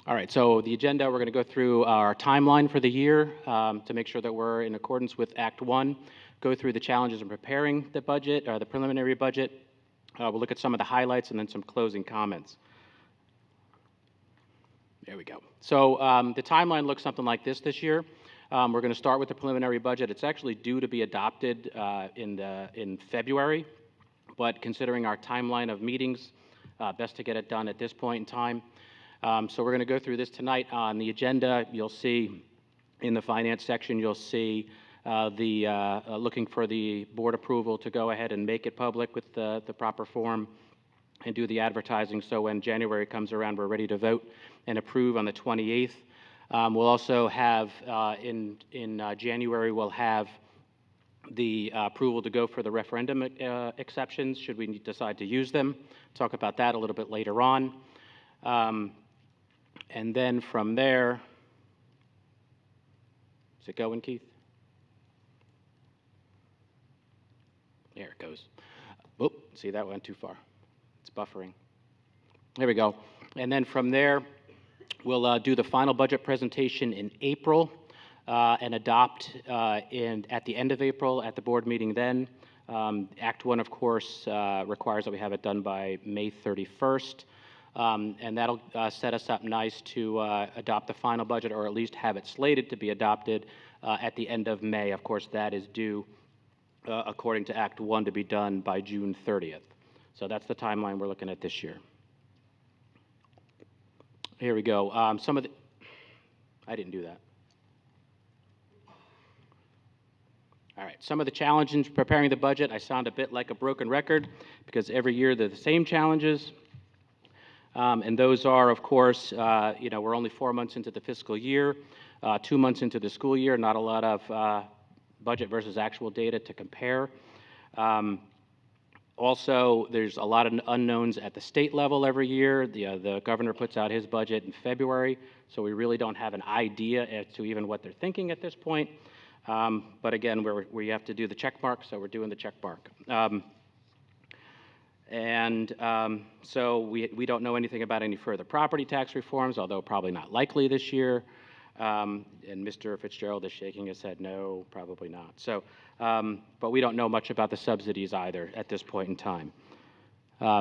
All right, so the agenda, we're going to go through our timeline for the year to make sure that we're in accordance with Act 1, go through the challenges in preparing the budget, or the preliminary budget. We'll look at some of the highlights and then some closing comments. There we go. So the timeline looks something like this year. We're going to start with the preliminary budget. It's actually due to be adopted in February, but considering our timeline of meetings, best to get it done at this point in time. So we're going to go through this tonight. On the agenda, you'll see in the finance section, you'll see looking for the board approval to go ahead and make it public with the proper form and do the advertising. So when January comes around, we're ready to vote and approve on the 28th. We'll also have, in January, we'll have the approval to go for the referendum exceptions, should we decide to use them. Talk about that a little bit later on. And then from there, is it going, Keith? There it goes. Oh, see, that went too far. It's buffering. There we go. And then from there, we'll do the final budget presentation in April and adopt at the end of April at the board meeting then. Act 1, of course, requires that we have it done by May 31st. And that'll set us up nice to adopt the final budget, or at least have it slated to be adopted at the end of May. Of course, that is due, according to Act 1, to be done by June 30th. So that's the timeline we're looking at this year. Here we go. I didn't do that. All right, some of the challenges preparing the budget. I sound a bit like a broken record because every year they're the same challenges. And those are, of course, we're only 4 months into the fiscal year, 2 months into the school year, not a lot of budget versus actual data to compare. Also, there's a lot of unknowns at the state level every year. The governor puts out his budget in February, so we really don't have an idea as to even what they're thinking at this point. But again, we have to do the check mark, so we're doing the check mark. So we don't know anything about any further property tax reforms, although probably not likely this year. And Mr. Fitzgerald is shaking his head, no, probably not. So, but we don't know much about the subsidies either at this point in time.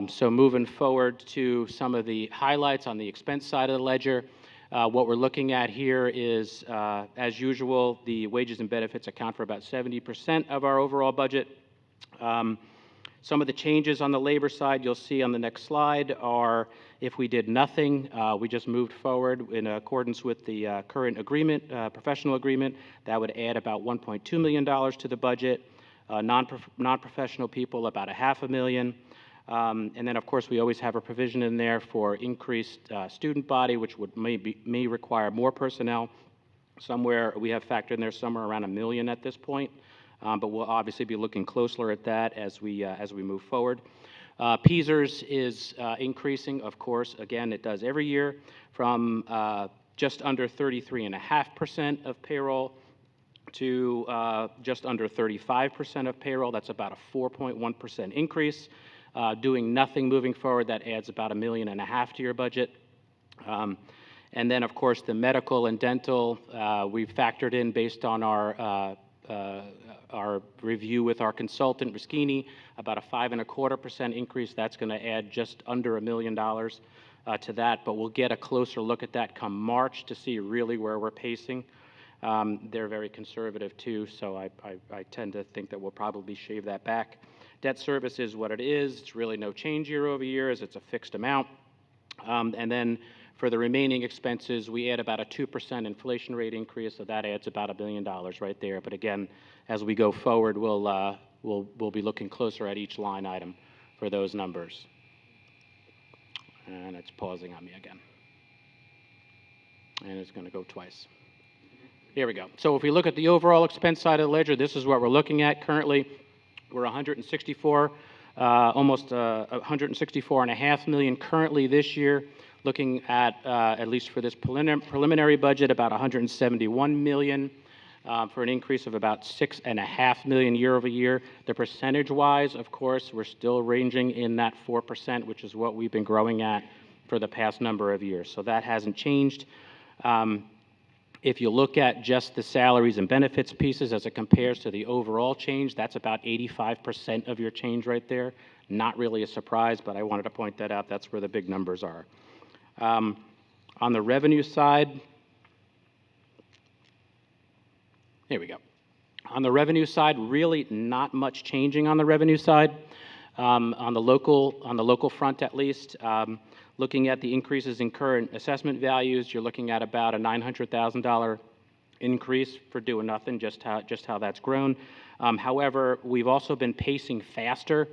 So moving forward to some of the highlights on the expense side of the ledger, what we're looking at here is, as usual, the wages and benefits account for about 70% of our overall budget. Some of the changes on the labor side you'll see on the next slide are if we did nothing, we just moved forward in accordance with the current agreement, professional agreement, that would add about $1.2 million to the budget. Non-professional people, about $500,000. And then, of course, we always have a provision in there for increased student body, which may require more personnel. We have factored in there somewhere around $1 million at this point. But we'll obviously be looking closer at that as we move forward. PSERS is increasing, of course. Again, it does every year from just under 33.5% of payroll to just under 35% of payroll. That's about a 4.1% increase. Doing nothing moving forward, that adds about $1.5 million to your budget. And then, of course, the medical and dental, we've factored in based on our review with our consultant, Rischini, about a 5.25% increase. That's going to add just under $1 million to that, but we'll get a closer look at that come March to see really where we're pacing. They're very conservative too, so I tend to think that we'll probably shave that back. Debt service is what it is. It's really no change year over year as it's a fixed amount. And then for the remaining expenses, we add about a 2% inflation rate increase, so that adds about $1 billion right there. But again, as we go forward, we'll be looking closer at each line item for those numbers. And it's pausing on me again. And it's going to go twice. Here we go. So if we look at the overall expense side of the ledger, this is what we're looking at currently. We're almost $164.5 million currently this year. Looking at least for this preliminary budget, about $171 million for an increase of about $6.5 million year over year. The percentage-wise, of course, we're still ranging in that 4%, which is what we've been growing at for the past number of years. So that hasn't changed. If you look at just the salaries and benefits pieces as it compares to the overall change, that's about 85% of your change right there. Not really a surprise, but I wanted to point that out. That's where the big numbers are. On the revenue side, here we go. On the revenue side, really not much changing on the revenue side. On the local front, at least, looking at the increases in current assessment values, you're looking at about a $900,000 increase for doing nothing, just how that's grown. However, we've also been pacing faster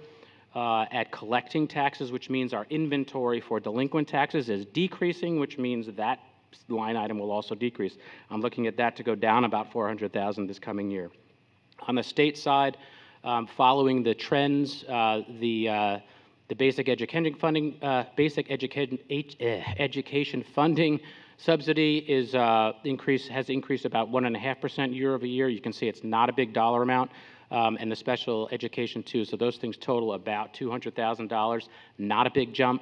at collecting taxes, which means our inventory for delinquent taxes is decreasing, which means that line item will also decrease. I'm looking at that to go down about $400,000 this coming year. On the state side, following the trends, the basic education funding, education funding subsidy is has increased about 1.5% year over year. You can see it's not a big dollar amount, and the special education too. So those things total about $200,000. Not a big jump.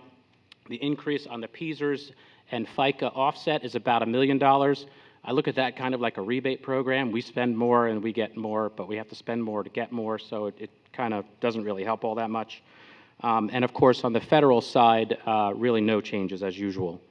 The increase on the PSERS and FICA offset is about $1 million. I look at that kind of like a rebate program. We spend more and we get more, but we have to spend more to get more, so it kind of doesn't really help all that much. And of course, on the federal side, really no changes as usual.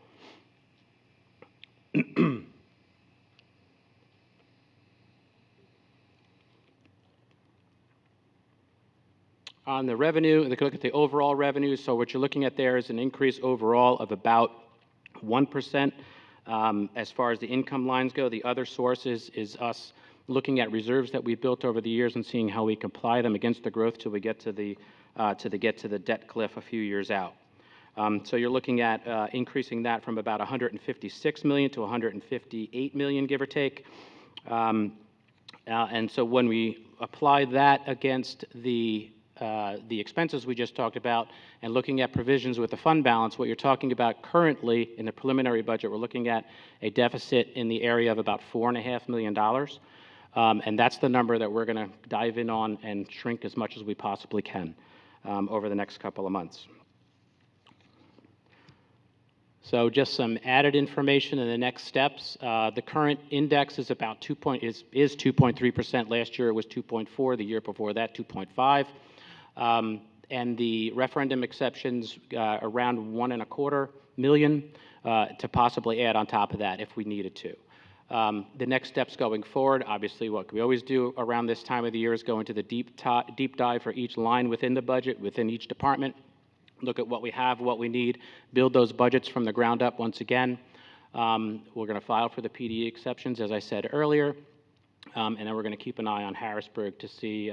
On the revenue, if you look at the overall revenue, so what you're looking at there is an increase overall of about 1%. As far as the income lines go, the other sources is us looking at reserves that we've built over the years and seeing how we comply them against the growth till we get to the debt cliff a few years out. So you're looking at increasing that from about 156 million to 158 million, give or take. And so when we apply that against the expenses we just talked about and looking at provisions with the fund balance, what you're talking about currently in the preliminary budget, we're looking at a deficit in the area of about $4.5 million. And that's the number that we're going to dive in on and shrink as much as we possibly can over the next couple of months. So just some added information in the next steps. The current index is about 2.3%. Last year it was 2.4. The year before that, 2.5. And the referendum exceptions around 1.25 million to possibly add on top of that if we needed to. The next steps going forward, obviously what we always do around this time of the year is go into the deep dive for each line within the budget, within each department, look at what we have, what we need, build those budgets from the ground up once again. We're going to file for the PD exceptions, as I said earlier, and then we're going to keep an eye on Harrisburg to see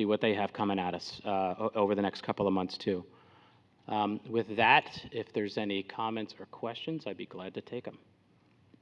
what they have coming at us over the next couple of months too. With that, if there's any comments or questions, I'd be glad to take them.